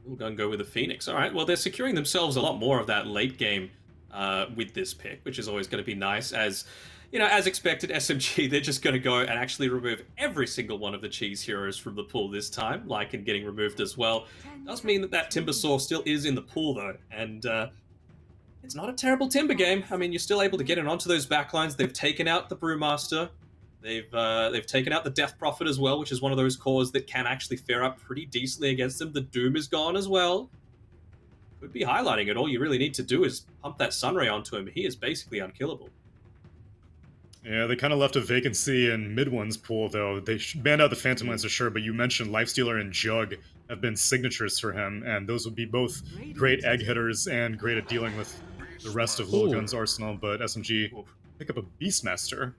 We're going to go with the Phoenix. All right, well, they're securing themselves a lot more of that late game with this pick, which is always going to be nice. As you know, as expected, SMG, they're just going to go and actually remove every single one of the cheese heroes from the pool this time, like and getting removed as well. Does mean that that Timber Saw still is in the pool, though, and it's not a terrible Timber game. I mean, you're still able to get in onto those backlines. They've taken out the Brewmaster. They've taken out the Death Prophet as well, which is one of those cores that can actually fare up pretty decently against them. The Doom is gone as well. Could be highlighting it. All you really need to do is pump that Sunray onto him. He is basically unkillable. Yeah, they kind of left a vacancy in mid one's pool, though. They banned out the Phantom Lancer, sure, but you mentioned Lifestealer and Jug have been signatures for him, and those would be both great egg hitters and great at dealing with the rest of Lilgun's arsenal, but SMG pick up a Beastmaster.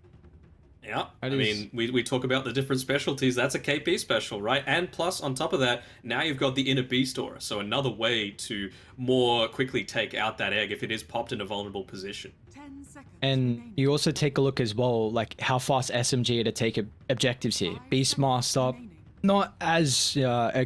Yeah, I mean, we talk about the different specialties. That's a KP special, right? And plus, on top of that, now you've got the Inner Beast Aura, so another way to more quickly take out that egg if it is popped in a vulnerable position. And you also take a look as well, like how fast SMG are to take objectives here. Beastmaster, not as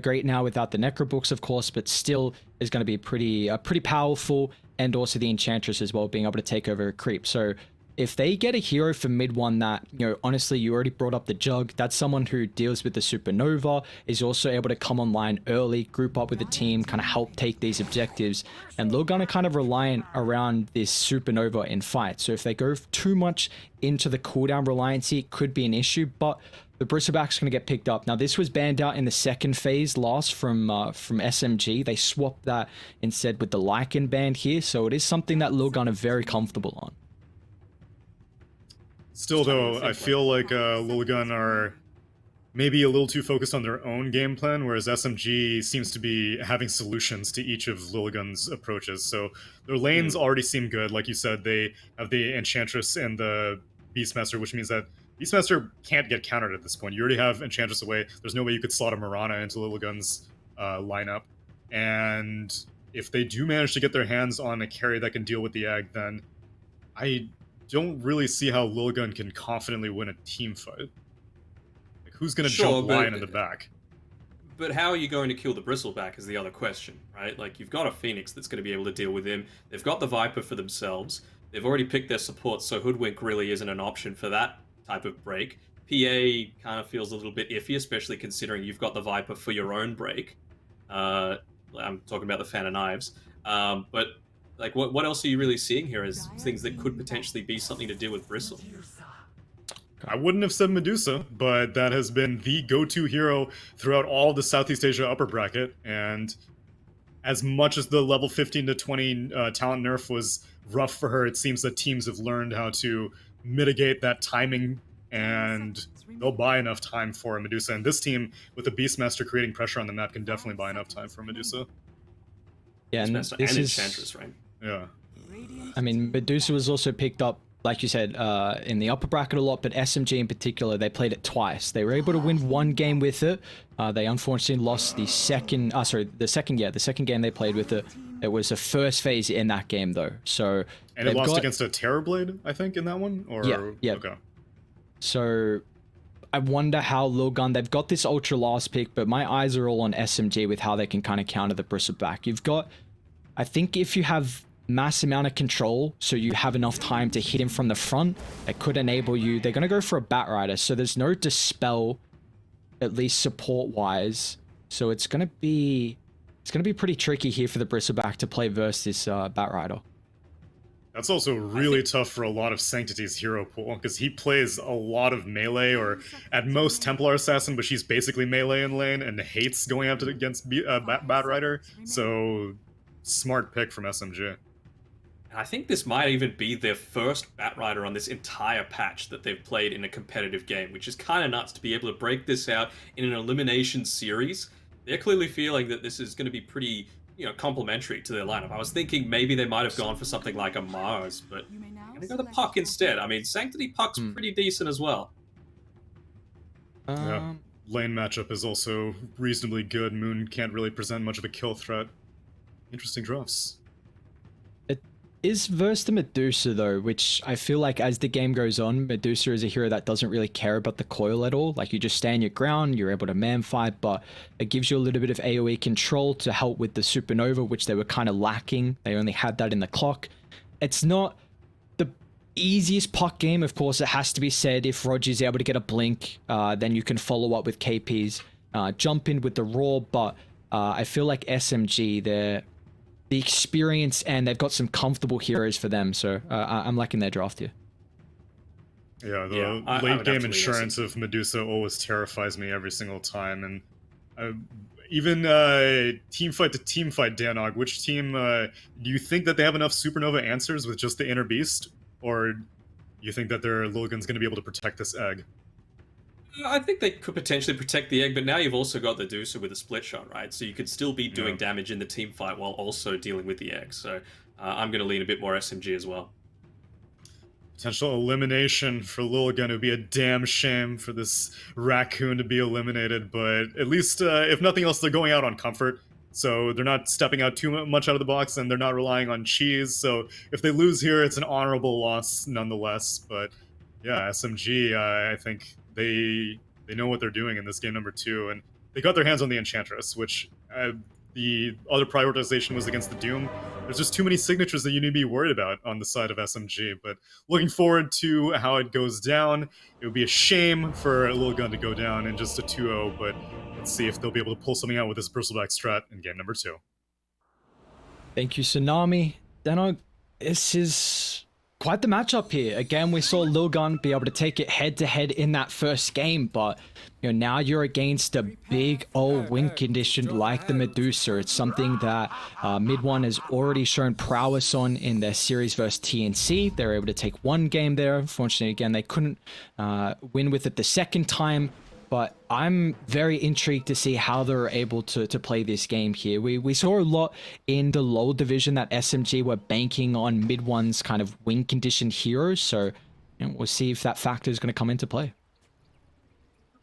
great now without the Necro books, of course, but still is going to be pretty powerful, and also the Enchantress as well, being able to take over a creep. So if they get a hero for mid one that, you know, honestly, you already brought up the Jug, that's someone who deals with the Supernova, is also able to come online early, group up with the team, kind of help take these objectives. And Lilgun are kind of reliant around this Supernova in fight. So if they go too much into the cooldown reliancy, it could be an issue, but the Bristleback's going to get picked up. Now, this was banned out in the second phase loss from SMG. They swapped that instead with the Lycan band here, so it is something that Lilgun are very comfortable on. Still, though, I feel like Lilgun are maybe a little too focused on their own game plan, whereas SMG seems to be having solutions to each of Lilgun's approaches. So their lanes already seem good. Like you said, they have the Enchantress and the Beastmaster, which means that Beastmaster can't get countered at this point. You already have Enchantress away. There's no way you could slot a Mirana into Lilgun's lineup. And if they do manage to get their hands on a carry that can deal with the egg, then I don't really see how Lilgun can confidently win a team fight. Like, who's going to jump Lion in the back? But how are you going to kill the Bristleback is the other question, right? Like, you've got a Phoenix that's going to be able to deal with him. They've got the Viper for themselves. They've already picked their support, so Hoodwink really isn't an option for that type of break. PA kind of feels a little bit iffy, especially considering you've got the Viper for your own break. I'm talking about the Fan of Knives. But like, what else are you really seeing here as things that could potentially be something to do with Bristle? I wouldn't have said Medusa, but that has been the go-to hero throughout all of the Southeast Asia upper bracket, and as much as the level 15 to 20 talent nerf was rough for her, it seems that teams have learned how to mitigate that timing, and they'll buy enough time for a Medusa. And this team, with the Beastmaster creating pressure on the map, can definitely buy enough time for Medusa. Yeah, and this is Enchantress, right? Yeah. I mean, Medusa was also picked up, like you said, in the upper bracket a lot, but SMG in particular, they played it twice. They were able to win one game with it. They unfortunately lost the second game they played with it. It was the first phase in that game, though. So and it lost against a Terrorblade, I think, in that one? Or... Yeah. Okay. So I wonder how Lilgun, they've got this ultra last pick, but my eyes are all on SMG with how they can kind of counter the Bristleback. You've got, I think if you have mass amount of control, so you have enough time to hit him from the front, it could enable you. They're going to go for a Bat Rider, so there's no Dispel, at least support-wise. So it's going to be pretty tricky here for the Bristleback to play versus this Bat Rider. That's also really tough for a lot of Sanctity's hero pool, because he plays a lot of melee, or at most Templar Assassin, but she's basically melee in lane and hates going up against Bat Rider, so smart pick from SMG. I think this might even be their first Bat Rider on this entire patch that they've played in a competitive game, which is kind of nuts to be able to break this out in an elimination series. They're clearly feeling that this is going to be pretty, complementary to their lineup. I was thinking maybe they might have gone for something like a Mars, but they're going to go the Puck instead. I mean, Sanctity Puck's pretty decent as well. Yeah. Lane matchup is also reasonably good. Moon can't really present much of a kill threat. Interesting drafts. is versus the Medusa though, which I feel like as the game goes on, Medusa is a hero that doesn't really care about the coil at all. Like you just stand your ground, you're able to man fight, but it gives you a little bit of AoE control to help with the supernova, which they were kind of lacking. They only had that in the clock. It's not the easiest puck game, of course, it has to be said. If Roger's able to get a blink, then you can follow up with KP's jump in with the raw, but I feel like SMG, they're the experience and they've got some comfortable heroes for them, so I'm liking their draft here. Yeah, the Yeah, I late would game absolutely insurance of Medusa always terrifies me every single time, and even team fight to team fight, Danog, which team do you think that they have enough supernova answers with just the inner beast, or do you think that their Lilgun's going to be able to protect this egg? I think they could potentially protect the egg, but now you've also got the Deucer with a split shot, right? So you could still be doing damage in the team fight while also dealing with the egg. So I'm going to lean a bit more SMG as well. Potential elimination for Lilgun would be a damn shame for this raccoon to be eliminated, but at least, if nothing else, they're going out on comfort. So they're not stepping out too much out of the box, and they're not relying on cheese. So if they lose here, it's an honorable loss nonetheless. But yeah, SMG, I think they know what they're doing in this game number 2, and they got their hands on the Enchantress, which the other prioritization was against the Doom. There's just too many signatures that you need to be worried about on the side of SMG, but looking forward to how it goes down. It would be a shame for Lilgun to go down in just a 2-0, but let's see if they'll be able to pull something out with this bristleback strat in game number 2. Thank you, Tsunami. Danog, this is quite the matchup here. Again, we saw Lilgun be able to take it head-to-head in that first game, but now you're against a big old win condition like the Medusa. It's something that Mid One has already shown prowess on in their series versus TNC. They were able to take one game there. Unfortunately, again, they couldn't win with it the second time. But I'm very intrigued to see how they're able to play this game here. We saw a lot in the lower division that SMG were banking on Mid One's kind of win condition heroes. So we'll see if that factor is going to come into play.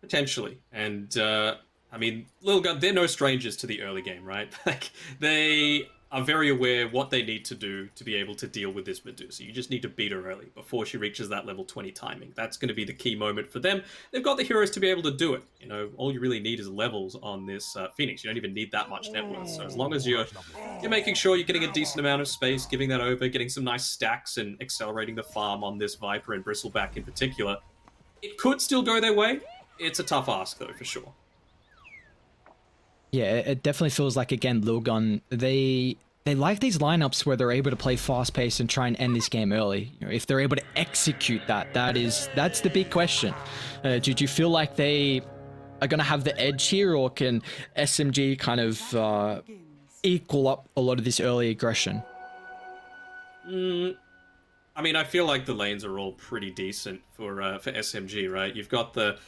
Potentially. And, I mean, Lilgun, they're no strangers to the early game, right? Like, they are very aware what they need to do to be able to deal with this Medusa. You just need to beat her early before she reaches that level 20 timing. That's going to be the key moment for them. They've got the heroes to be able to do it. All you really need is levels on this Phoenix. You don't even need that much net worth. So as long as you're making sure you're getting a decent amount of space, giving that over, getting some nice stacks, and accelerating the farm on this Viper and Bristleback in particular, it could still go their way. It's a tough ask, though, for sure. Yeah, it definitely feels like, again, Lilgun, they like these lineups where they're able to play fast-paced and try and end this game early. If they're able to execute that's the big question. Did you feel like they are going to have the edge here, or can SMG kind of equal up a lot of this early aggression? I mean, I feel like the lanes are all pretty decent for SMG, right? You've got the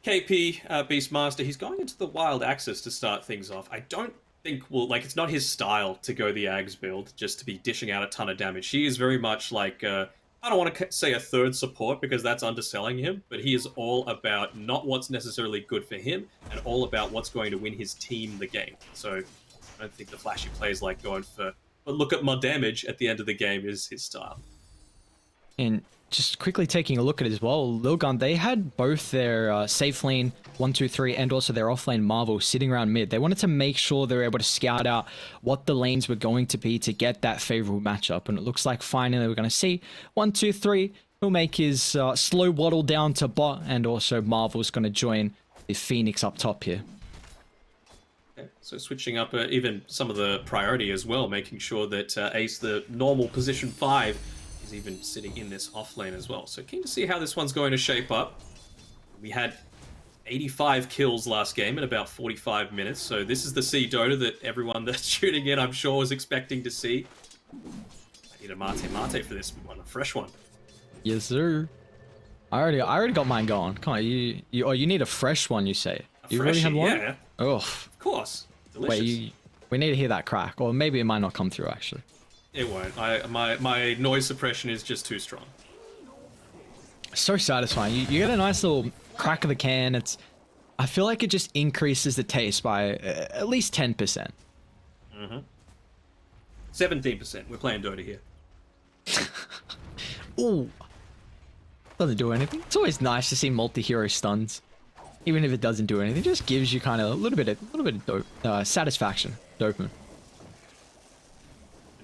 KP Beastmaster. He's going into the Wild Axis to start things off. I don't think it's not his style to go the Ags build just to be dishing out a ton of damage. He is very much like, I don't want to say a third support because that's underselling him, but he is all about not what's necessarily good for him and all about what's going to win his team the game. So I don't think the flashy plays like going for, but look at my damage at the end of the game is his style. And just quickly taking a look at it as well, Lilgun, they had both their safe lane 1, 2, 3 and also their offlane Marvel sitting around mid. They wanted to make sure they were able to scout out what the lanes were going to be to get that favorable matchup, and it looks like finally we're going to see 1, 2, 3 will make his slow waddle down to bot, and also Marvel's going to join the Phoenix up top here. Okay, so switching up even some of the priority as well, making sure that Ace, the normal position 5, is even sitting in this off lane as well. So keen to see how this one's going to shape up. We had 85 kills last game in about 45 minutes, so this is the C Dota that everyone that's tuning in, I'm sure, was expecting to see. I need a Mate for this one, a fresh one. Yes, sir. I already got mine going. Come on, you need a fresh one, you say? You already have one? Yeah. Oh, of course. Delicious. Wait, we need to hear that crack, or maybe it might not come through actually. It won't. My noise suppression is just too strong. So satisfying. You get a nice little crack of the can. I feel like it just increases the taste by at least 10%. 17%. We're playing Dota here. Ooh. Doesn't do anything. It's always nice to see multi-hero stuns. Even if it doesn't do anything, it just gives you kind of a little bit of satisfaction. Dopamine.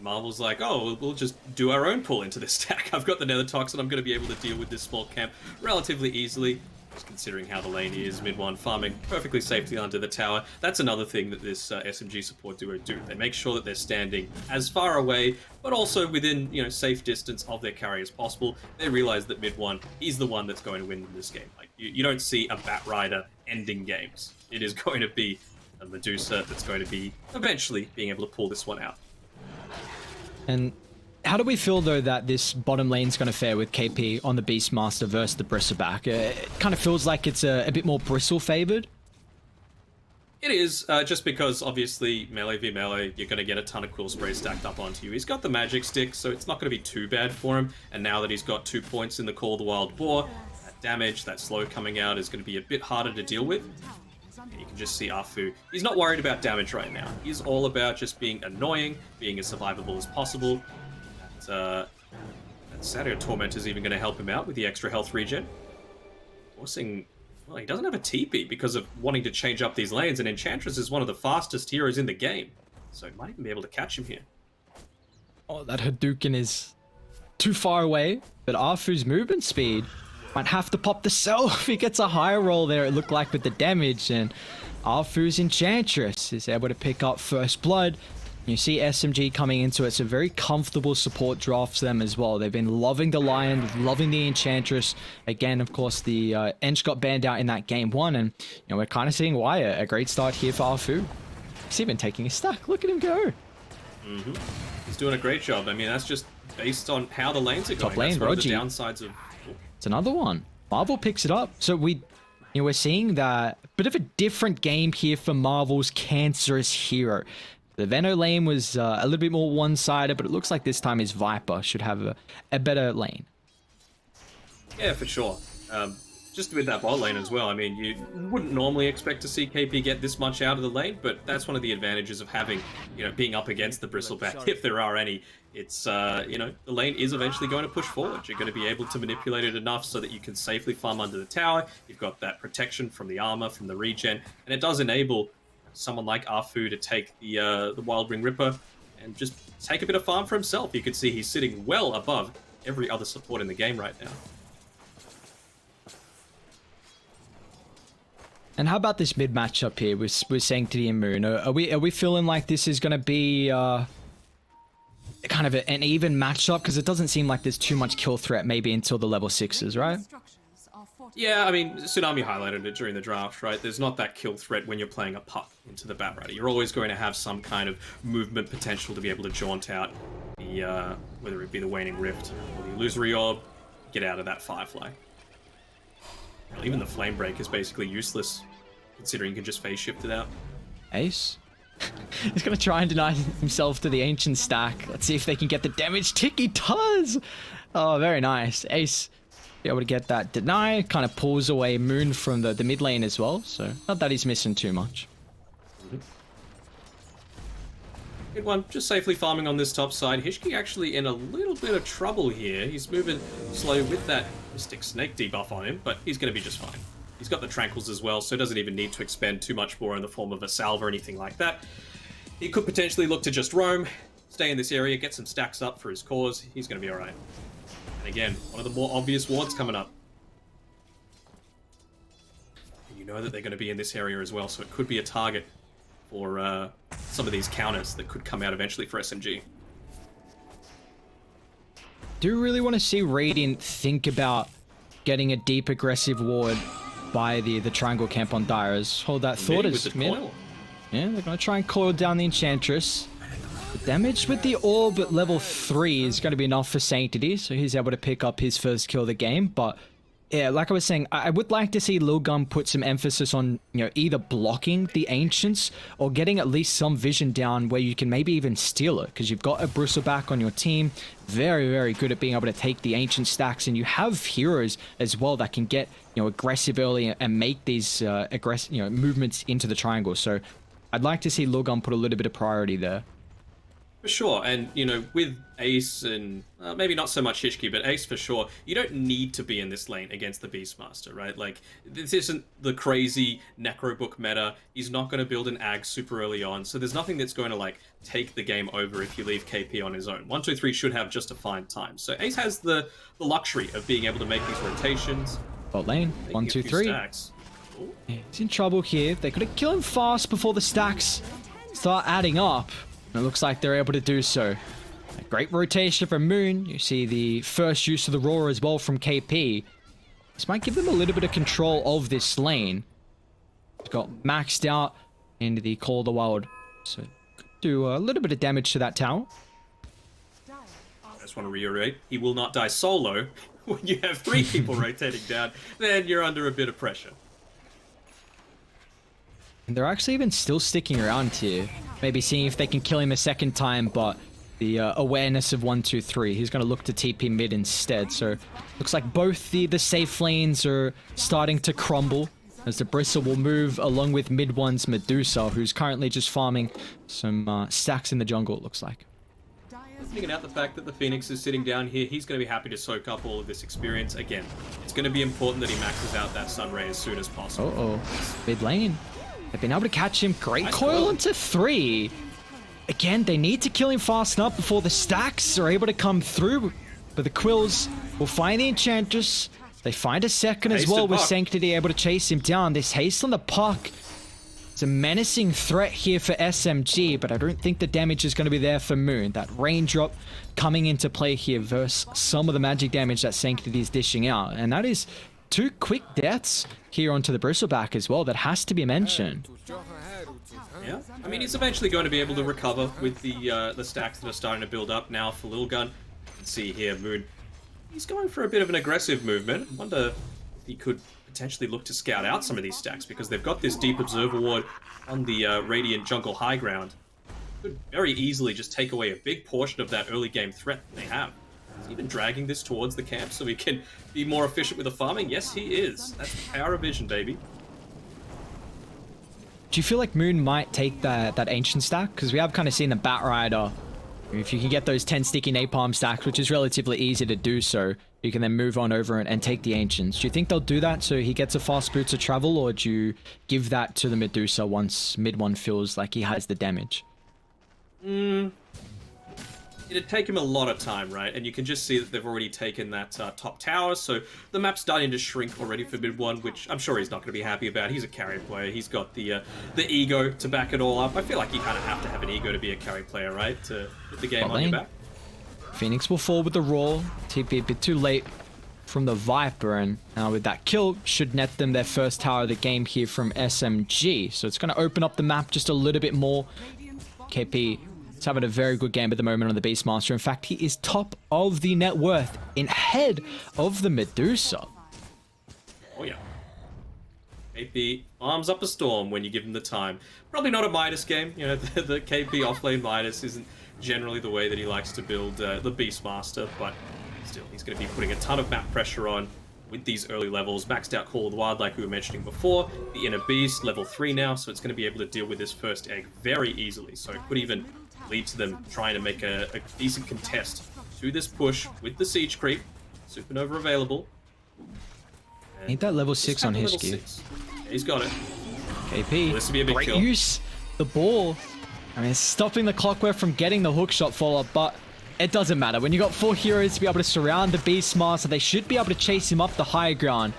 Marvel's like, oh, we'll just do our own pull into this stack. I've got the Nether Toxin. I'm going to be able to deal with this small camp relatively easily. Just considering how the lane is, mid one farming perfectly safely under the tower. That's another thing that this SMG support duo do. They make sure that they're standing as far away, but also within safe distance of their carry as possible. They realize that mid one, he's the one that's going to win this game. Like you don't see a Bat Rider ending games. It is going to be a Medusa that's going to be eventually being able to pull this one out. And how do we feel, though, that this bottom lane's going to fare with KP on the Beastmaster versus the Bristleback? It kind of feels like it's a bit more Bristle favored. It is, just because, obviously, melee v melee, you're going to get a ton of Quill Spray stacked up onto you. He's got the Magic Stick, so it's not going to be too bad for him. And now that he's got 2 points in the Call of the Wild Boar, that damage, that slow coming out is going to be a bit harder to deal with. And you can just see Afu. He's not worried about damage right now. He's all about just being annoying, being as survivable as possible. That Sadio Torment is even going to help him out with the extra health regen. Forcing... Well, he doesn't have a TP because of wanting to change up these lanes, and Enchantress is one of the fastest heroes in the game. So he might even be able to catch him here. Oh, that Hadouken is too far away, but Afu's movement speed might have to pop the cell if he gets a higher roll there, it looked like, with the damage, and Afu's Enchantress is able to pick up first blood. You see SMG coming into it, so very comfortable support draft for them as well. They've been loving the Lion, loving the Enchantress. Again, of course, the Ench got banned out in that game 1, and we're kind of seeing why. A great start here for Afu. He's even taking a stack. Look at him go. He's doing a great job. I mean, that's just based on how the lanes are going. Top lane, that's one of the Rogi. downsides of... It's another one. Marvel picks it up. So we're seeing that bit of a different game here for Marvel's cancerous hero. The Veno lane was a little bit more one-sided, but it looks like this time his Viper should have a better lane. Yeah, for sure. Just with that bot lane as well, I mean, you wouldn't normally expect to see KP get this much out of the lane, but that's one of the advantages of having, being up against the Bristleback, if there are any. It's, the lane is eventually going to push forward. You're going to be able to manipulate it enough so that you can safely farm under the tower. You've got that protection from the armor, from the regen, and it does enable someone like Afu to take the Wild Ring Ripper and just take a bit of farm for himself. You can see he's sitting well above every other support in the game right now. And how about this mid matchup here with Sanctity and Moon? Are we feeling like this is going to be kind of an even matchup? Because it doesn't seem like there's too much kill threat maybe until the level 6s, right? Yeah, I mean, Tsunami highlighted it during the draft, right? There's not that kill threat when you're playing a puck into the Bat Rider. You're always going to have some kind of movement potential to be able to jaunt out the, whether it be the Waning Rift or the Illusory Orb, get out of that Firefly. Even the Flame Break is basically useless, considering you can just phase shift it out. Ace? He's going to try and deny himself to the Ancient stack. Let's see if they can get the damage. He does! Oh, very nice. Ace be able to get that deny, kind of pulls away Moon from the mid lane as well, so not that he's missing too much. Good one, just safely farming on this top side. Hishki actually in a little bit of trouble here. He's moving slow with that Mystic Snake debuff on him, but he's going to be just fine. He's got the Tranquils as well, so doesn't even need to expend too much more in the form of a salve or anything like that. He could potentially look to just roam, stay in this area, get some stacks up for his cause. He's going to be alright. And again, one of the more obvious wards coming up. And you know that they're going to be in this area as well, so it could be a target for some of these counters that could come out eventually for SMG. Do you really want to see Radiant think about getting a deep aggressive ward by the triangle camp on Dyers? Hold that thought as with the coil. Yeah, they're going to try and coil down the Enchantress. The damage with the orb at level 3 is going to be enough for Sanctity, so he's able to pick up his first kill of the game. But yeah, like I was saying, I would like to see Lilgun put some emphasis on, either blocking the Ancients or getting at least some vision down where you can maybe even steal it, because you've got a Bristleback on your team, very, very good at being able to take the Ancient stacks, and you have heroes as well that can get, aggressive early and make these aggressive, movements into the triangle. So I'd like to see Lilgun put a little bit of priority there. For sure, and you know, with Ace and maybe not so much Hishki, but Ace for sure, you don't need to be in this lane against the Beastmaster, right? Like, this isn't the crazy Necrobook meta. He's not going to build an Ag super early on, so there's nothing that's going to like take the game over if you leave KP on his own. 1-2-3 should have just a fine time. So Ace has the luxury of being able to make these rotations. Bot lane, 1-2-3. He's in trouble here. They could have killed him fast before the stacks start adding up. And it looks like they're able to do so. A great rotation from Moon. You see the first use of the Roar as well from KP. This might give them a little bit of control of this lane. It's got maxed out into the Call of the Wild. So could do a little bit of damage to that tower. I just want to reiterate, he will not die solo. When you have 3 people rotating down, then you're under a bit of pressure. And they're actually even still sticking around here. Maybe seeing if they can kill him a second time, but the awareness of 1-2-3, he's going to look to TP mid instead. So looks like both the safe lanes are starting to crumble as the Bristle will move along with mid one's Medusa, who's currently just farming some stacks in the jungle, it looks like. Thinking out the fact that the Phoenix is sitting down here, he's going to be happy to soak up all of this experience. Again, it's going to be important that he maxes out that Sunray as soon as possible. Uh-oh. Mid lane. They've been able to catch him. Great Nice coil coil. into 3. Again, they need to kill him fast enough before the stacks are able to come through. But the Quills will find the Enchantress. They find a second as Haste well and with Puck. Sanctity able to chase him down. This haste on the Puck. It's a menacing threat here for SMG, but I don't think the damage is going to be there for Moon. That raindrop coming into play here versus some of the magic damage that Sanctity is dishing out. And that is 2 quick deaths here onto the Bristleback as well. That has to be mentioned. Yeah, I mean, he's eventually going to be able to recover with the stacks that are starting to build up now for Lilgun. You can see here, Moon, he's going for a bit of an aggressive movement. I wonder if he could potentially look to scout out some of these stacks because they've got this deep observer ward on the Radiant jungle high ground. Could very easily just take away a big portion of that early game threat that they have. Is he even dragging this towards the camp so he can be more efficient with the farming? Yes, he is. That's the power of vision, baby. Do you feel like Moon might take that Ancient stack? Because we have kind of seen the Bat Rider. If you can get those 10 sticky Napalm stacks, which is relatively easy to do so, you can then move on over and take the Ancients. Do you think they'll do that so he gets a fast boot to travel, or do you give that to the Medusa once mid one feels like he has the damage? It'd take him a lot of time, right? And you can just see that they've already taken that top tower, so the map's starting to shrink already for mid one, which I'm sure he's not going to be happy about. He's a carry player. He's got the ego to back it all up. I feel like you kind of have to have an ego to be a carry player, right? To put the game Bot on your lane. back. Phoenix will fall with the Roar. TP a bit too late from the Viper, and now with that kill, should net them their first tower of the game here from SMG. So it's going to open up the map just a little bit more. KP is having a very good game at the moment on the Beastmaster. In fact, he is top of the net worth in head of the Medusa. Oh yeah. KP arms up a storm when you give him the time. Probably not a Midas game. You know, the KP offlane Midas isn't generally the way that he likes to build the Beastmaster, but still, he's going to be putting a ton of map pressure on with these early levels. Maxed out Call of the Wild, like we were mentioning before. The Inner Beast, level 3 now, so it's going to be able to deal with this first egg very easily. So it could even lead to them trying to make a decent contest to this push with the Siege Creep. Supernova available. Ain't that level Just 6 have on the level Hishki? 6. Yeah, he's got it. KP, This would be a big great kill. use. The ball, I mean, stopping the Clockwork from getting the hookshot follow-up, but it doesn't matter. When you got 4 heroes to be able to surround the Beastmaster, they should be able to chase him up the high ground,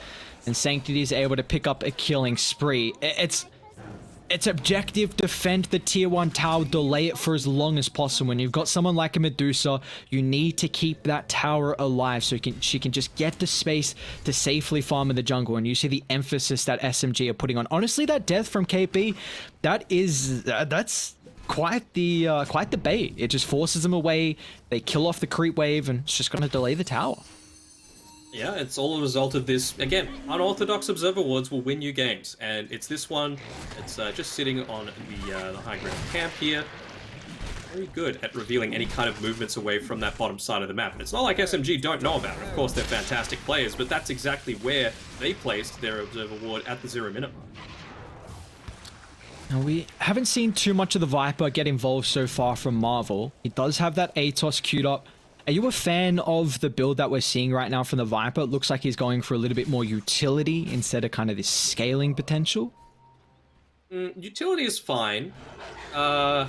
and Sanctity is able to pick up a killing spree. It's objective, defend the tier 1 tower, delay it for as long as possible. When you've got someone like a Medusa, you need to keep that tower alive so she can just get the space to safely farm in the jungle. And you see the emphasis that SMG are putting on. Honestly, that death from KP, that's quite the bait. It just forces them away. They kill off the creep wave, and it's just going to delay the tower. Yeah, it's all a result of this. Again, unorthodox observer wards will win you games, and it's this one. It's just sitting on the high ground camp here. Very good at revealing any kind of movements away from that bottom side of the map. And it's not like SMG don't know about it. Of course, they're fantastic players, but that's exactly where they placed their observer ward at the 0 minute mark. Now, we haven't seen too much of the Viper get involved so far from Marvel. He does have that ATOS queued up. Are you a fan of the build that we're seeing right now from the Viper? It looks like he's going for a little bit more utility instead of kind of this scaling potential. Utility is fine. I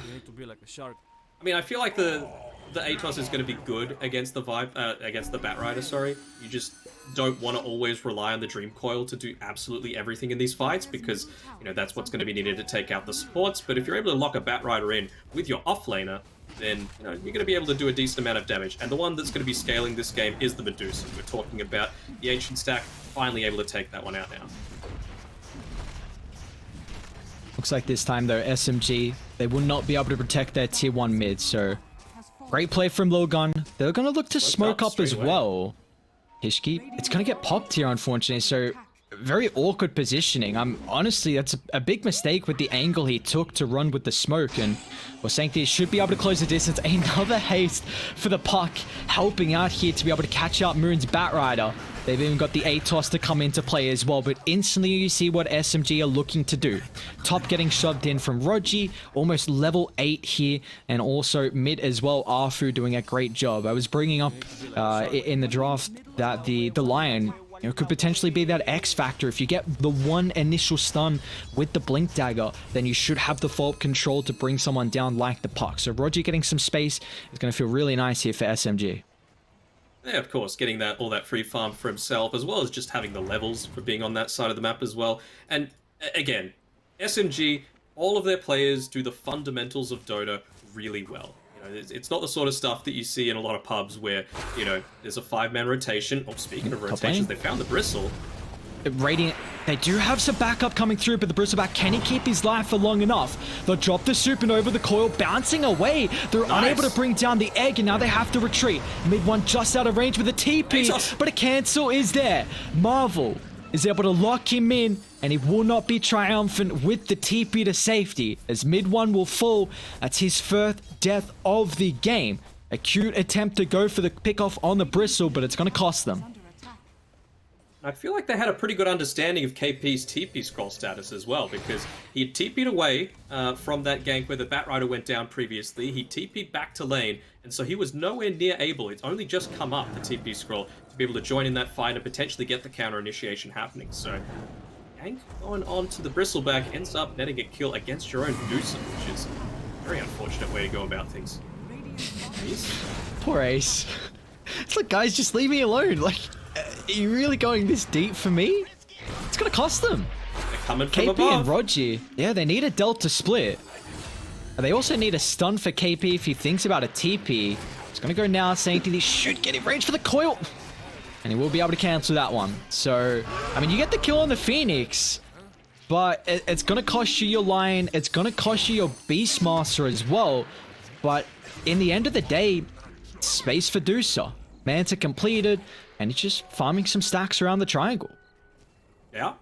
mean, I feel like the ATOS is going to be good against the Batrider. Sorry, you just don't want to always rely on the Dream Coil to do absolutely everything in these fights, because that's what's going to be needed to take out the supports. But if you're able to lock a Batrider in with your offlaner, then you're going to be able to do a decent amount of damage. And the one that's going to be scaling this game is the Medusa. We're talking about the Ancient Stack finally able to take that one out now. Looks like this time though, SMG, they will not be able to protect their tier 1 mid, so great play from Lilgun. They're going to look to smoke up as well. Hishki, it's going to get popped here, unfortunately, so very awkward positioning. Honestly, that's a big mistake with the angle he took to run with the smoke, and well, Sanctity should be able to close the distance. Another haste for the puck, helping out here to be able to catch out Moon's Batrider. They've even got the ATOS to come into play as well, but instantly you see what SMG are looking to do. Top getting shoved in from Rogi, almost level 8 here, and also mid as well, Arfu doing a great job. I was bringing up in the draft that the Lion could potentially be that X factor. If you get the one initial stun with the Blink Dagger, then you should have the fault control to bring someone down like the puck. So Rogi getting some space is going to feel really nice here for SMG. Yeah, of course, getting all that free farm for himself, as well as just having the levels for being on that side of the map as well. And again, SMG, all of their players do the fundamentals of Dota really well. It's not the sort of stuff that you see in a lot of pubs where, there's a 5-man rotation. Oh, speaking of rotations, they found the Bristle. Radiant, they do have some backup coming through, but the Bristleback, can he keep his life for long enough? They'll drop the supernova, the coil bouncing away. They're unable to bring down the egg, and now they have to retreat. Mid one just out of range with a TP, but a cancel is there. Marvel is able to lock him in, and he will not be triumphant with the TP to safety, as mid one will fall. That's his first death of the game. A cute attempt to go for the pickoff on the Bristle, but it's going to cost them. I feel like they had a pretty good understanding of KP's TP scroll status as well, because he had TP'd away from that gank where the Batrider went down previously. He TP'd back to lane, and so he was nowhere near able, it's only just come up, the TP scroll, to be able to join in that fight and potentially get the counter initiation happening. So, gank going on to the Bristleback ends up netting a kill against your own Medusa, which is a very unfortunate way to go about things. Ace? Poor Ace. It's like, guys, just leave me alone. Like, are you really going this deep for me? It's gonna cost them. They're coming from KP above. and Rogi, yeah, they need a Delta split. And they also need a stun for KP if he thinks about a TP. It's gonna go now, Sanctity should get in range for the coil. And he will be able to cancel that one. So, I mean, you get the kill on the Phoenix, but it's gonna cost you your Lion, it's gonna cost you your Beastmaster as well. But in the end of the day, space for Dusa. Manta completed, and he's just farming some stacks around the triangle. Yeah.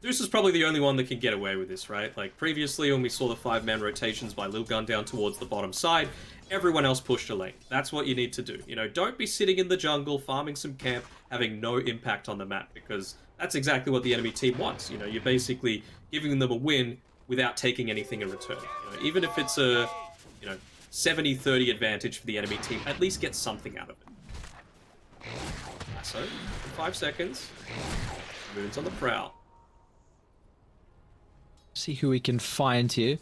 Deuce is probably the only one that can get away with this, right? Like, previously when we saw the 5-man rotations by Lilgun down towards the bottom side, everyone else pushed a lane. That's what you need to do. Don't be sitting in the jungle, farming some camp, having no impact on the map, because that's exactly what the enemy team wants. You're basically giving them a win without taking anything in return. Even if it's a, 70-30 advantage for the enemy team, at least get something out of it. So, 5 seconds. Moon's on the prowl. See who we can find here.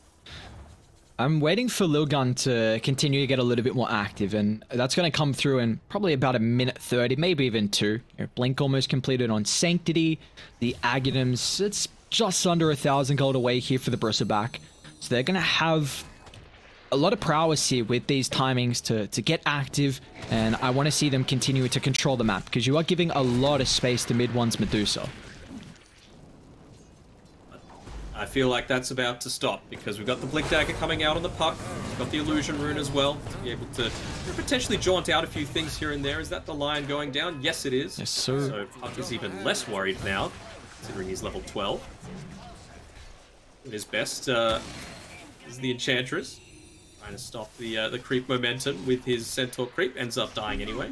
I'm waiting for Lilgun to continue to get a little bit more active, and that's going to come through in probably about a minute 30, maybe even 2. Blink almost completed on Sanctity. The Aghanims, it's just under 1,000 gold away here for the Bristleback. So they're going to have a lot of prowess here with these timings to get active, and I want to see them continue to control the map, because you are giving a lot of space to mid one's Medusa. I feel like that's about to stop, because we've got the Blink Dagger coming out on the puck. We've got the Illusion Rune as well, to be able to potentially jaunt out a few things here and there. Is that the Lion going down? Yes, it is. Yes, sir. So Puck is even less worried now, considering he's level 12. His best is the Enchantress. Trying to stop the creep momentum with his Centaur creep. Ends up dying anyway.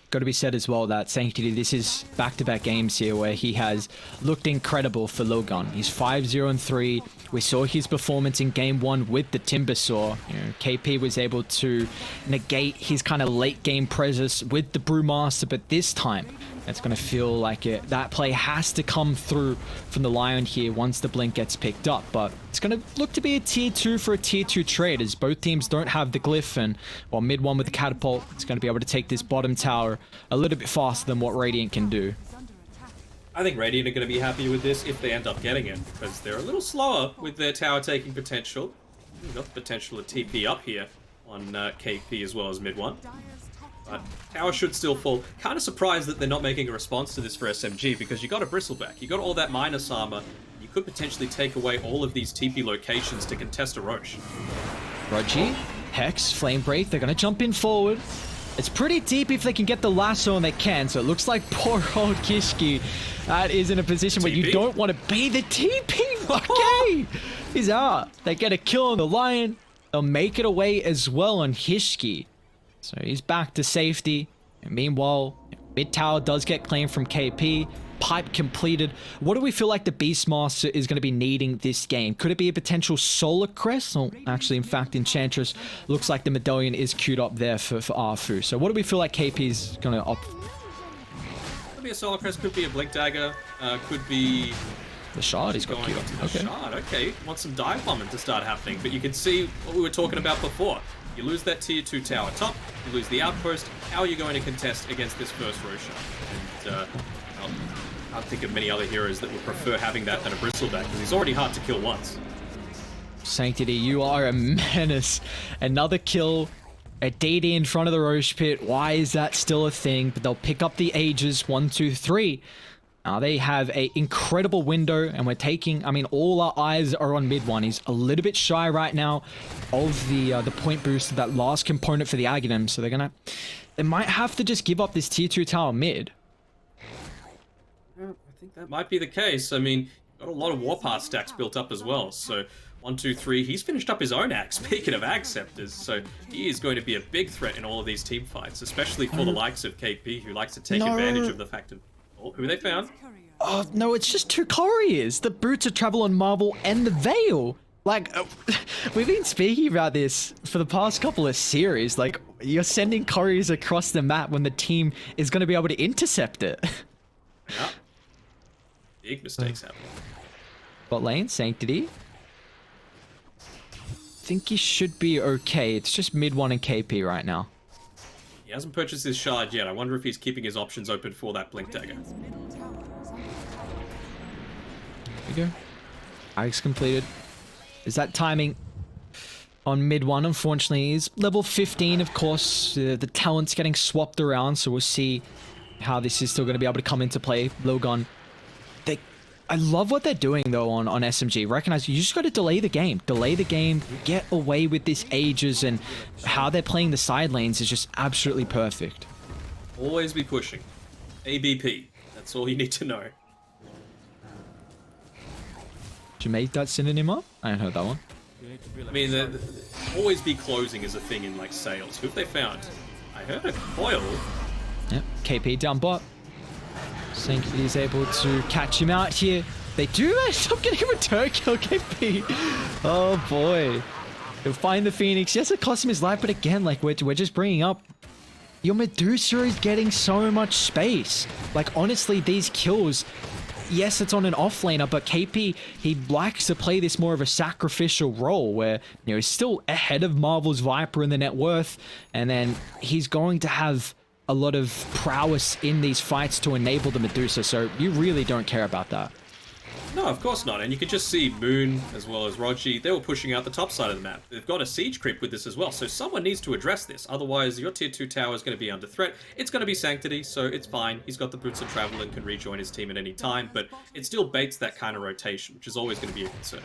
got to be said as well that Sanctity, this is back-to-back games here where he has looked incredible for Lilgun. He's 5-0-3. We saw his performance in game 1 with the Timbersaw. You know, KP was able to negate his kind of late game presence with the Brewmaster, but this time it's going to feel like that play has to come through from the Lion here once the blink gets picked up. But it's going to look to be a tier 2 for a tier 2 trade, as both teams don't have the glyph, and while mid 1 with the catapult, it's going to be able to take this bottom tower a little bit faster than what Radiant can do. I think Radiant are going to be happy with this if they end up getting it, because they're a little slower with their tower taking potential. We've got the potential to TP up here on KP as well as mid 1. But tower should still fall. Kind of surprised that they're not making a response to this for SMG, because you got a Bristleback, you got all that minus armor, you could potentially take away all of these TP locations to contest a Roche. Roji, Hex, Flame Break, they're going to jump in forward. It's pretty deep if they can get the lasso, and they can, so it looks like poor old Kishki is in a position where you don't want to be the TP. Okay, he's out. They get a kill on the Lion. They'll make it away as well on Hishki. So he's back to safety. And meanwhile, mid tower does get claimed from KP. Pipe completed. What do we feel like the Beastmaster is going to be needing this game? Could it be a potential Solar Crest? Oh, actually, in fact, Enchantress looks like the medallion is queued up there for Arfu. So what do we feel like KP is going to opt? Could be a Solar Crest, could be a Blink Dagger, could be... The shard he's got queued up. Okay. Shard, okay. Want some dive bombing to start happening, but you can see what we were talking about before. You lose that tier 2 tower top, you lose the outpost. How are you going to contest against this first Roshan? And I can't think of many other heroes that would prefer having that than a Bristleback, because he's already hard to kill once. Sanctity, you are a menace. Another kill. A DD in front of the Roche Pit. Why is that still a thing? But they'll pick up the Aegis. 1, 2, 3. Now they have an incredible window, and we're taking, I mean, all our eyes are on mid 1. He's a little bit shy right now of the point boost of that last component for the Aghanim, so they might have to just give up this tier 2 tower mid. Yeah, I think that might be the case. I mean, got a lot of Warpath stacks built up as well, so 1, 2, 3, he's finished up his own Ag, speaking of Ag Scepters, so he is going to be a big threat in all of these team fights, especially for the likes of KP, who likes to take advantage of the fact of who they found. Oh, no, it's just 2 couriers. The Boots of Travel on Marvel and the Veil. Like, we've been speaking about this for the past couple of series. Like, you're sending couriers across the map when the team is going to be able to intercept it. Yeah. Big mistakes happen. Bot lane, Sanctity. Think he should be okay. It's just mid 1 and KP right now. He hasn't purchased his shard yet. I wonder if he's keeping his options open for that Blink Dagger. There we go. Alex completed. Is that timing on mid 1? Unfortunately, is level 15, of course. The talent's getting swapped around, so we'll see how this is still going to be able to come into play. Lilgun. I love what they're doing, though, on SMG. Recognize you just got to delay the game. Delay the game, get away with this Aegis, and how they're playing the side lanes is just absolutely perfect. Always be pushing. ABP. That's all you need to know. Did you make that synonym up? I haven't heard that one. I mean, always be closing is a thing in, like, sales. Who have they found? I heard a coil. Yep, KP down bot. Sanctity is able to catch him out here. They do stop getting a return kill, KP. Oh boy. He'll find the Phoenix. Yes, it cost him his life, but again, like we're just bringing up, your Medusa is getting so much space. Like, honestly, these kills, yes, it's on an offlaner, but KP, he likes to play this more of a sacrificial role where, you know, he's still ahead of Marvel's Viper in the net worth, and then he's going to have a lot of prowess in these fights to enable the Medusa, so you really don't care about that. No, of course not. And you can just see Moon as well as Roji, they were pushing out the top side of the map. They've got a siege creep with this as well, so someone needs to address this. Otherwise, your tier 2 tower is going to be under threat. It's going to be Sanctity, so it's fine. He's got the Boots of Travel and can rejoin his team at any time, but it still baits that kind of rotation, which is always going to be a concern.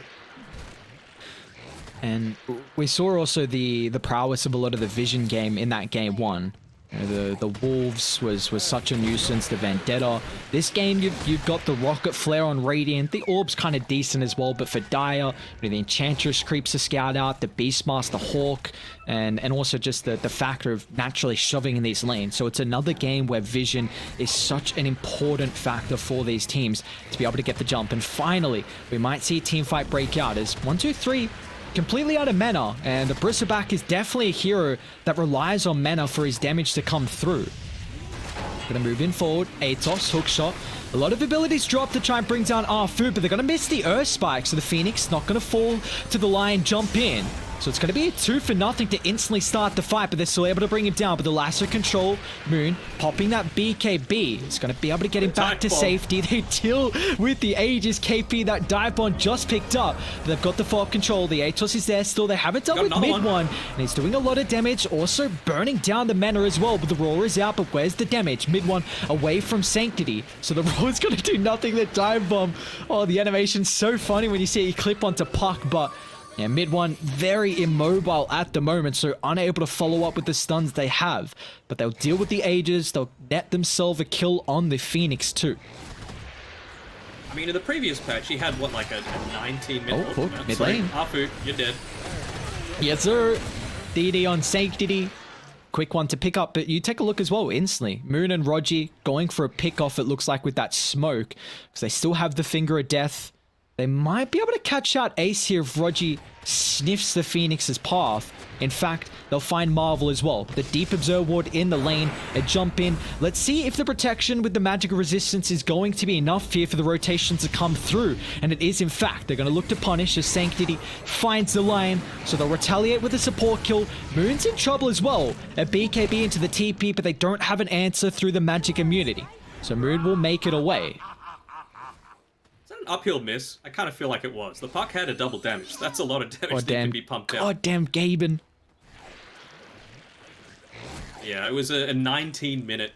And we saw also the prowess of a lot of the vision game in that game 1. You know, the Wolves was such a nuisance, the Vendetta. This game, you've got the Rocket Flare on Radiant. The Orb's kind of decent as well, but for Dire, you know, the Enchantress creeps a scout out, the Beastmaster Hawk, and also just the factor of naturally shoving in these lanes. So it's another game where vision is such an important factor for these teams to be able to get the jump. And finally, we might see a team fight break out as 1, 2, 3... completely out of mana, and the Bristleback is definitely a hero that relies on mana for his damage to come through. Gonna move in forward, Atos, hookshot. A lot of abilities drop to try and bring down Arfu, but they're gonna miss the Earth Spike, so the Phoenix not gonna fall to the line, jump in. So it's going to be a 2 for nothing to instantly start the fight, but they're still able to bring him down. But the lasso control, Moon popping that BKB. It's going to be able to get him back to safety. They deal with the Aegis KP. That dive bomb just picked up. But they've got the follow-up control. The Atos is there still. They haven't dealt with mid one. And he's doing a lot of damage. Also burning down the mana as well. But the Roar is out. But where's the damage? Mid one away from Sanctity. So the Roar is going to do nothing. The dive bomb. Oh, the animation's so funny when you see it clip onto Puck. But yeah, mid one very immobile at the moment, so unable to follow up with the stuns they have. But they'll deal with the Aegis, they'll net themselves a kill on the Phoenix too. I mean, in the previous patch, he had, what, like a 19-minute... Oh, mid lane. Arfu, you're dead. Yes, sir. DD on Sanctity. Quick one to pick up, but you take a look as well instantly. Moon and Rogi going for a pick-off, it looks like, with that smoke, because they still have the Finger of Death. They might be able to catch out Ace here if Rogi sniffs the Phoenix's path. In fact, they'll find Marvel as well. The Deep Observer Ward in the lane, a jump in. Let's see if the protection with the magical resistance is going to be enough here for the rotations to come through. And it is, in fact. They're going to look to punish as Sanctity finds the line. So they'll retaliate with a support kill. Moon's in trouble as well. A BKB into the TP, but they don't have an answer through the magic immunity. So Moon will make it away. Uphill miss. I kind of feel like it was. The puck had a double damage. That's a lot of damage that can be pumped out. Goddamn Gaben. Yeah, it was a 19-minute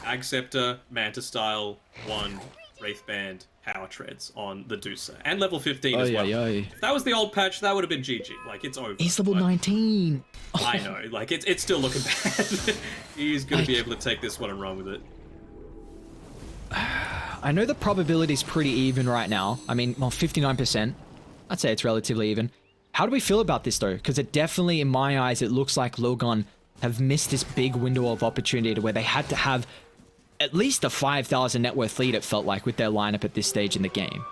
Ag Scepter, Manta Style, 1 Wraithband Power Treads on the Deucer. And level 15 as well. If that was the old patch, that would have been GG. Like, it's over. He's level 19. I know. Like, it's still looking bad. He's going to be able to take this one and run with it. I know the probability is pretty even right now. I mean, well, 59%. I'd say it's relatively even. How do we feel about this, though? Because it definitely, in my eyes, it looks like Lilgun have missed this big window of opportunity where they had to have at least a 5,000 net worth lead, it felt like, with their lineup at this stage in the game.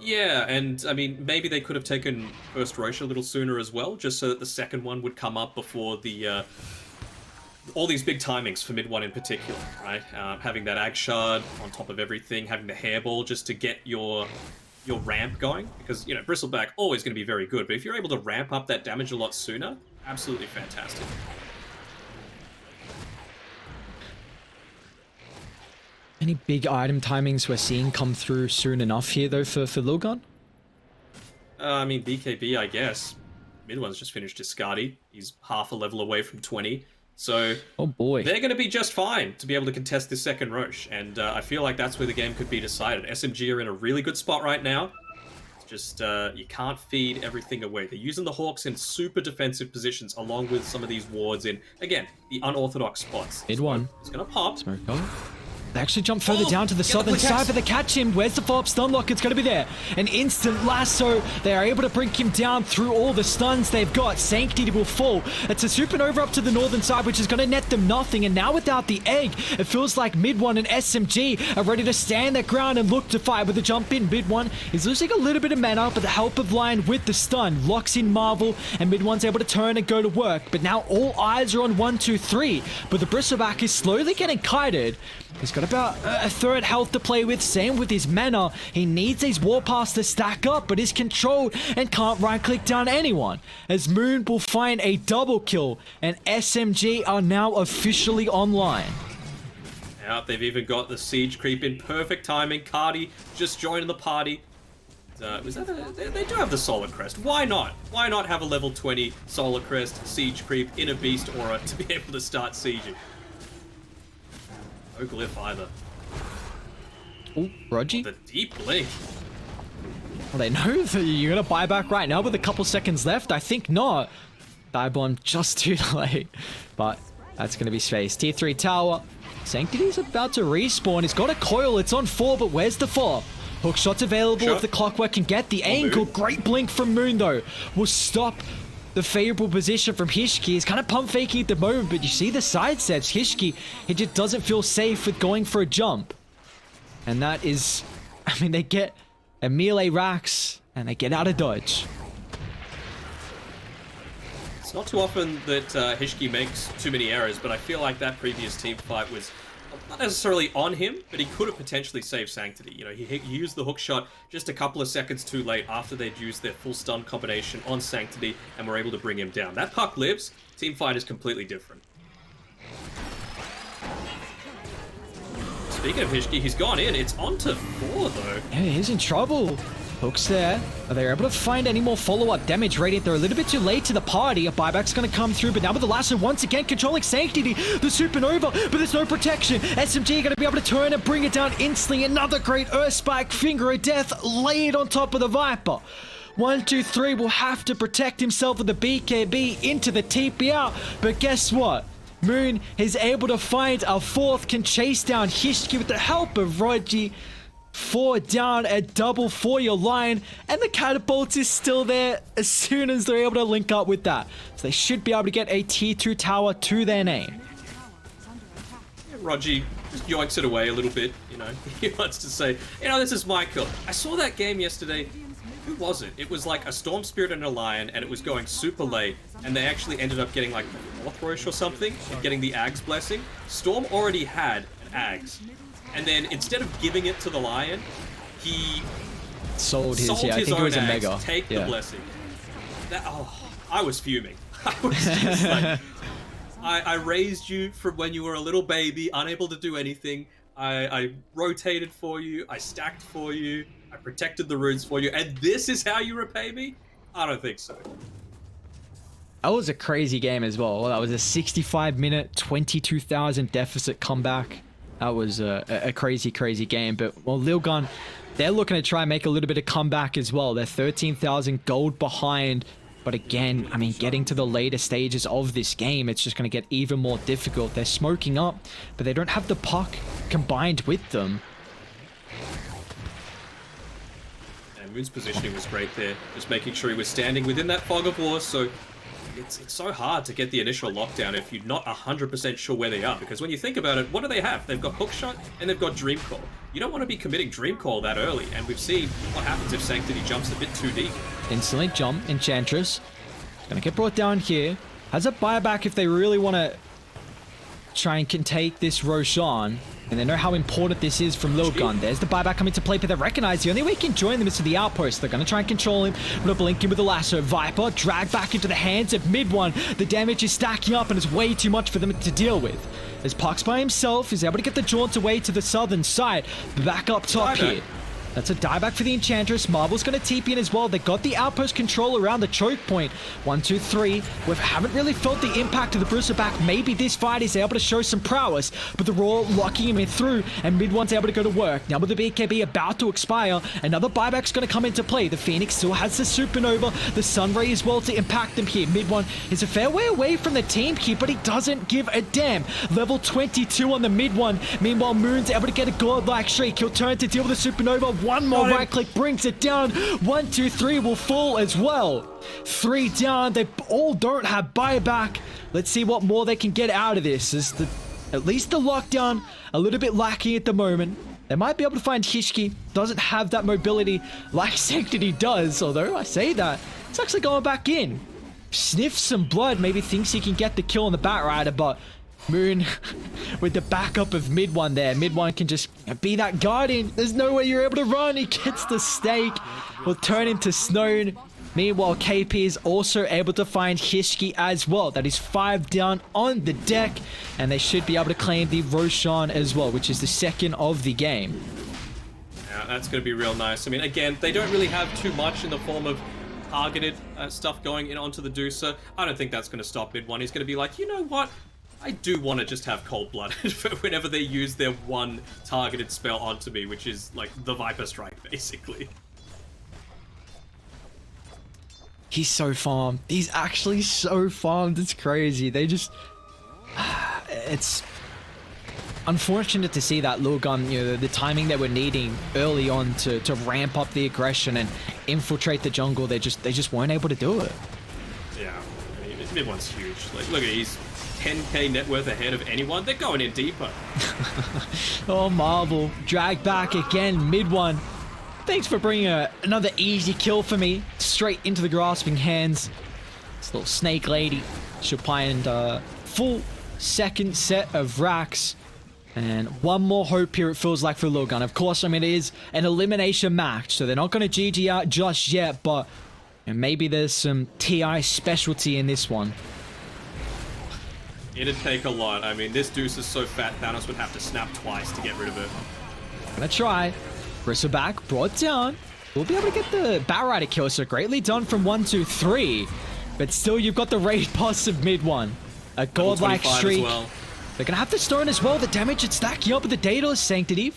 Yeah, and, I mean, maybe they could have taken first Roche a little sooner as well, just so that the second one would come up before the... all these big timings for mid one in particular, right? Having that Ag Shard on top of everything, having the Hairball just to get your ramp going, because, you know, Bristleback always going to be very good, but if you're able to ramp up that damage a lot sooner, absolutely fantastic. Any big item timings we're seeing come through soon enough here, though, for Lilgun? I mean, BKB, I guess. Mid one's just finished his Skadi. He's half a level away from 20. So, oh boy, they're going to be just fine to be able to contest this second Roche, and I feel like that's where the game could be decided. SMG are in a really good spot right now. It's just, you can't feed everything away. They're using the Hawks in super defensive positions, along with some of these wards in, again, the unorthodox spots. Mid one. It's going to pop. Smoke on. They actually jump further down to the southern side, but they catch him. Where's the follow-up stun lock? It's going to be there. An instant lasso. They are able to bring him down through all the stuns they've got. Sanctity will fall. It's a supernova up to the northern side, which is going to net them nothing. And now without the egg, it feels like mid one and SMG are ready to stand their ground and look to fight with a jump in. Mid one is losing a little bit of mana, but the help of Lion with the stun locks in Marvel, and mid one's able to turn and go to work. But now all eyes are on 1, 2, 3. But the Bristleback is slowly getting kited. He's got about a third health to play with, same with his mana. He needs these warpaths to stack up, but is controlled and can't right-click down anyone. As Moon will find a double kill, and SMG are now officially online. Yeah, they've even got the Siege creep in perfect timing. Cardi just joining the party. They do have the Solar Crest. Why not? Why not have a level 20 Solar Crest, Siege creep in a Beast Aura to be able to start sieging? No glyph either. Oh, Rogi? The deep blink. Well, they know that you're going to buy back right now with a couple seconds left. I think not. Dive bomb just too late. But That's going to be space. Tier 3 tower. Sanctity's about to respawn. He's got a coil. It's on 4, but where's the 4? Hook shot's available if the Clockwork can get the angle. Great blink from Moon, though. Will stop the favorable position from Hishki. He's kind of pump faking at the moment, but you see the side steps. Hishki, he just doesn't feel safe with going for a jump. And that is, I mean, they get a melee racks and they get out of dodge. It's not too often that Hishki makes too many errors, but I feel like that previous team fight was not necessarily on him, but he could have potentially saved Sanctity. You know, he used the hook shot just a couple of seconds too late after they'd used their full stun combination on Sanctity and were able to bring him down. That puck lives, team fight is completely different. Speaking of Hishki, he's gone in. It's on to 4, though. Yeah, he's in trouble. Hook's there. Are they able to find any more follow-up damage radiant? They're a little bit too late to the party. A buyback's going to come through, but now with the lasso once again controlling Sanctity. The supernova, but there's no protection. SMG going to be able to turn and bring it down instantly. Another great Earth Spike, Finger of Death laid on top of the Viper. 1, 2, 3 will have to protect himself with the BKB into the TP out. But guess what? Moon is able to find a 4th, can chase down Hishki with the help of Roji. 4 down, a double for your line, and the catapult is still there as soon as they're able to link up with that. So they should be able to get a tier 2 tower to their name. Yeah, Roji just yoinks it away a little bit, you know. He wants to say, you know, this is my kill. I saw that game yesterday. Who was it? It was like a Storm Spirit and a Lion, and it was going super late, and they actually ended up getting like the 4th Roche or something, and getting the Ags blessing. Storm already had an Ags. And then instead of giving it to the Lion, he sold his I think it was a Ags, mega. Take the blessing. I was fuming. I was just like, I raised you from when you were a little baby, unable to do anything. I rotated for you. I stacked for you. I protected the runes for you. And this is how you repay me? I don't think so. That was a crazy game as well. That was a 65-minute, 22,000 deficit comeback. That was a crazy, crazy game. But, well, Lilgun, they're looking to try and make a little bit of comeback as well. They're 13,000 gold behind. But again, I mean, getting to the later stages of this game, it's just going to get even more difficult. They're smoking up, but they don't have the puck combined with them. And Moon's positioning was great there. Just making sure he was standing within that fog of war, so it's so hard to get the initial lockdown if you're not 100% sure where they are, because when you think about it, what do they have? They've got Hookshot and they've got Dreamcall. You don't want to be committing Dreamcall that early, and we've seen what happens if Sanctity jumps a bit too deep. Instantly jump, Enchantress. Gonna get brought down here. Has a buyback if they really want to try and can take this Roshan. And they know how important this is from Lilgun. There's the buyback coming to play, but they recognize the only way he can join them is to the outpost. They're going to try and control him. Gonna blink him with the lasso. Viper dragged back into the hands of mid one. The damage is stacking up and it's way too much for them to deal with. As Puck's by himself, is able to get the jaunt away to the southern side. Back up top here. That's a dieback for the Enchantress. Marvel's going to TP in as well. They got the outpost control around the choke point. 1, 2, 3. We haven't really felt the impact of the Bruiser back. Maybe this fight is able to show some prowess, but the Raw locking him in through, and mid one's able to go to work. Now with the BKB about to expire, another buyback's going to come into play. The Phoenix still has the Supernova, the Sunray as well to impact them here. Mid one is a fair way away from the team keep, but he doesn't give a damn. Level 22 on the mid one. Meanwhile, Moon's able to get a godlike shriek. He'll turn to deal with the Supernova. One more right click brings it down. 1, 2, 3 will fall as well. 3 down. They all don't have buyback. Let's see what more they can get out of this. Is at least the lockdown a little bit lacking at the moment. They might be able to find Hishki. Doesn't have that mobility like Sanctity does. Although I say that, it's actually going back in. Sniffs some blood. Maybe thinks he can get the kill on the Batrider, but Moon with the backup of mid one there. Mid one can just be that guardian. There's no way you're able to run. He gets the stake. Will turn into snow. Meanwhile, KP is also able to find Hishki as well. That is 5 down on the deck. And they should be able to claim the Roshan as well, which is the second of the game. Yeah, that's going to be real nice. I mean, again, they don't really have too much in the form of targeted stuff going in onto the Deucer. I don't think that's going to stop mid one. He's going to be like, you know what? I do want to just have cold-blooded for whenever they use their one targeted spell onto me, which is like the Viper Strike, basically. He's so farmed. He's actually so farmed. It's crazy. They just... it's unfortunate to see that Lilgun, you know, the timing that we're needing early on to ramp up the aggression and infiltrate the jungle, they just weren't able to do it. Yeah, I mean, mid one's huge. Like, look at he's 10k net worth ahead of anyone. They're going in deeper. Oh, Marvel, drag back again, mid one. Thanks for bringing another easy kill for me. Straight into the grasping hands. This little snake lady. She'll find full second set of racks. And one more hope here, it feels like, for Lilgun. Of course, I mean, it is an elimination match, so they're not going to GG out just yet, but maybe there's some TI specialty in this one. It'd take a lot. I mean, this Deuce is so fat, Thanos would have to snap twice to get rid of it. Gonna try. Bristleback brought down. We'll be able to get the Batrider kill, so greatly done from 1, 2, 3. But still, you've got the raid boss of mid one. A godlike streak. Well. They're gonna have the stone as well. The damage it's stacking up with the Daedalus Sanctity.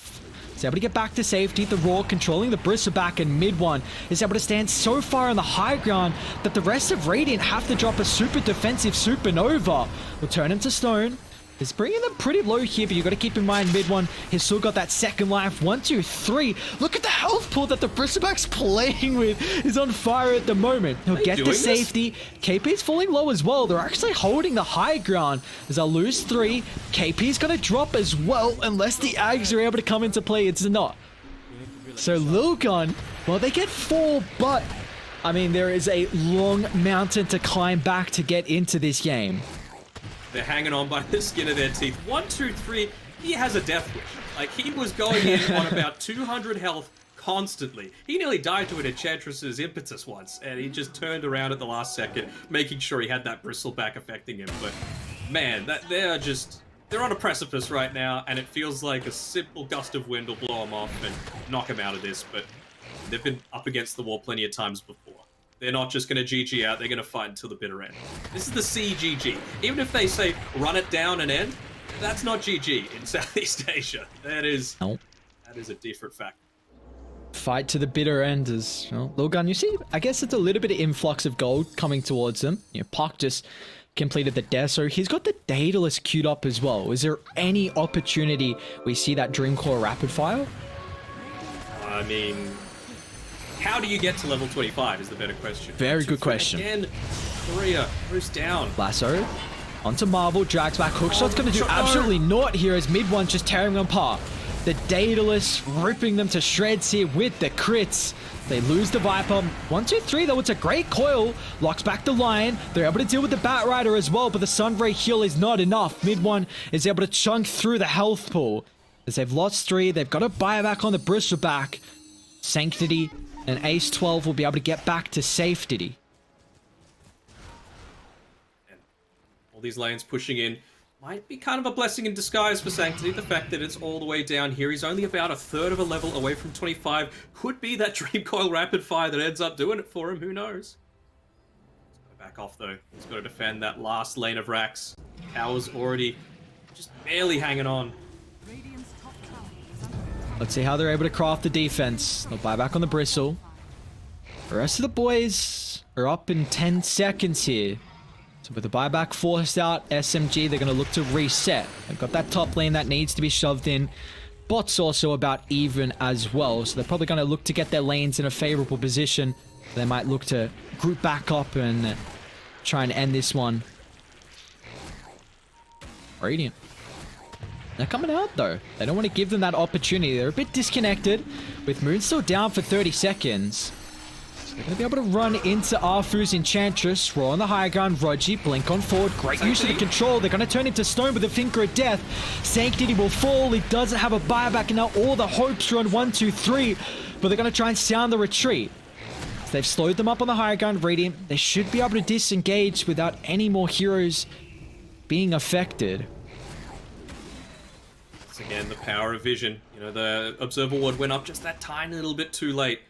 Is able to get back to safety. The Raw controlling the Bristleback, and mid one is able to stand so far on the high ground that the rest of Radiant have to drop a super defensive Supernova. Will turn him to stone. He's bringing them pretty low here, but you got to keep in mind mid one, he's still got that second life. 1, 2, 3. Look at the health pool that the Bristleback's playing with. Is on fire at the moment. He'll get the safety. KP's falling low as well. They're actually holding the high ground as they'll lose 3. KP's going to drop as well, unless the Ags are able to come into play. It's not. So Lilgun, well, they get 4, but I mean, there is a long mountain to climb back to get into this game. They're hanging on by the skin of their teeth. 1, 2, 3. He has a death wish. Like, he was going in on about 200 health constantly. He nearly died to an Enchantress's impetus once, and he just turned around at the last second, making sure he had that Bristleback affecting him. But man, they're on a precipice right now, and it feels like a simple gust of wind will blow them off and knock them out of this. But they've been up against the wall plenty of times before. They're not just going to GG out, they're going to fight until the bitter end. This is the CGG. Even if they say, run it down and end, that's not GG in Southeast Asia. That is a different fact. Fight to the bitter end as, well, Lilgun, you see, I guess it's a little bit of influx of gold coming towards them. You know, Puck just completed the death, so he's got the Daedalus queued up as well. Is there any opportunity we see that Dreamcore rapid fire? I mean, how do you get to level 25 is the better question. Very good question. Again, Korea, Bruce down. Lasso onto Marvel, drags back. Hookshot's going to do absolutely naught here as mid one just tearing them apart. The Daedalus ripping them to shreds here with the crits. They lose the Viper. 1, 2, 3 though, it's a great coil. Locks back the Lion. They're able to deal with the Batrider as well, but the Sunray heal is not enough. Mid one is able to chunk through the health pool. As they've lost 3, they've got to buy back on the Bristleback. Sanctity and Ace 12 will be able to get back to safety. And all these lanes pushing in might be kind of a blessing in disguise for Sanctity. The fact that it's all the way down here. He's only about a third of a level away from 25. Could be that Dream Coil Rapid Fire that ends up doing it for him. Who knows? He's got to back off, though. He's got to defend that last lane of racks. Tower's already just barely hanging on. Let's see how they're able to craft the defense. They'll buy back on the Bristle. The rest of the boys are up in 10 seconds here. So with the buyback forced out, SMG, they're going to look to reset. They've got that top lane that needs to be shoved in. Bot's also about even as well. So they're probably going to look to get their lanes in a favorable position. They might look to group back up and try and end this one. Radiant. They're coming out though. They don't want to give them that opportunity. They're a bit disconnected with Moon still down for 30 seconds. So they're going to be able to run into Arfu's Enchantress. Raw on the high ground. Rogi, blink on forward. Great use of the control. They're going to turn into stone with a Finger of Death. Sanctity will fall. He doesn't have a buyback, and now all the hopes are on 1, 2, 3. But they're going to try and sound the retreat. So they've slowed them up on the high ground. Radiant, they should be able to disengage without any more heroes being affected. Again, the power of vision. You know, the Observer Ward went up just that tiny little bit too late.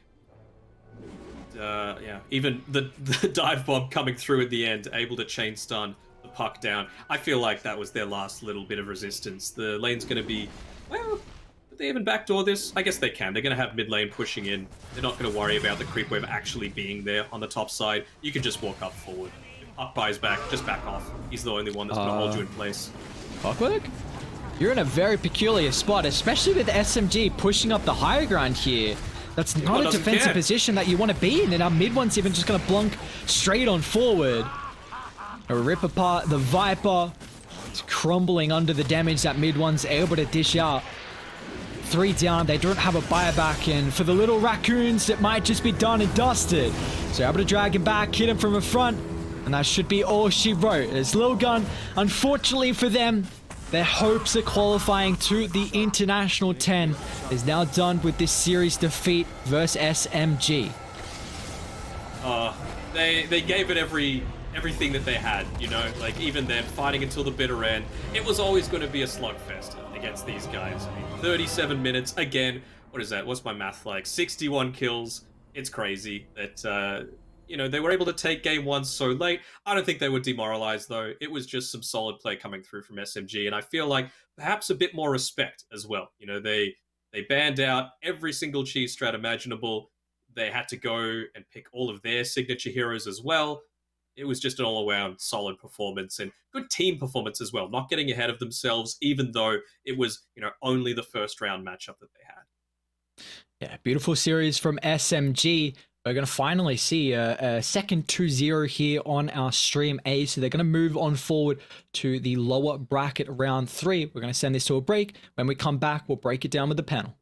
Yeah, even the dive bomb coming through at the end, able to chain stun the Puck down. I feel like that was their last little bit of resistance. The lane's going to be, well, could they even backdoor this? I guess they can. They're going to have mid lane pushing in. They're not going to worry about the creep wave actually being there on the top side. You can just walk up forward. If Puck buys back, just back off. He's the only one that's going to hold you in place. Clockwork? You're in a very peculiar spot, especially with SMG pushing up the high ground here. That's not a defensive position that you want to be in, and our mid one's even just going to blunk straight on forward. A rip apart the Viper. It's crumbling under the damage that mid one's able to dish out. 3 down, they don't have a buyback, and for the little raccoons, it might just be done and dusted. So able to drag him back, hit him from the front, and that should be all she wrote. As Lilgun, unfortunately for them, their hopes of qualifying to the International 10 is now done with this series defeat versus SMG. They gave it everything that they had, you know, like even then fighting until the bitter end. It was always going to be a slugfest against these guys. I mean, 37 minutes again. What is that? What's my math like? 61 kills. It's crazy that you know, they were able to take game 1 so late. I don't think they were demoralized though. It was just some solid play coming through from SMG, and I feel like perhaps a bit more respect as well. You know, they banned out every single cheese strat imaginable. They had to go and pick all of their signature heroes as well. It was just an all-around solid performance and good team performance as well, not getting ahead of themselves, even though it was, you know, only the first round matchup that they had. Yeah, beautiful series from SMG. We're going to finally see a second 2-0 here on our stream A. So they're going to move on forward to the lower bracket round 3. We're going to send this to a break. When we come back, we'll break it down with the panel.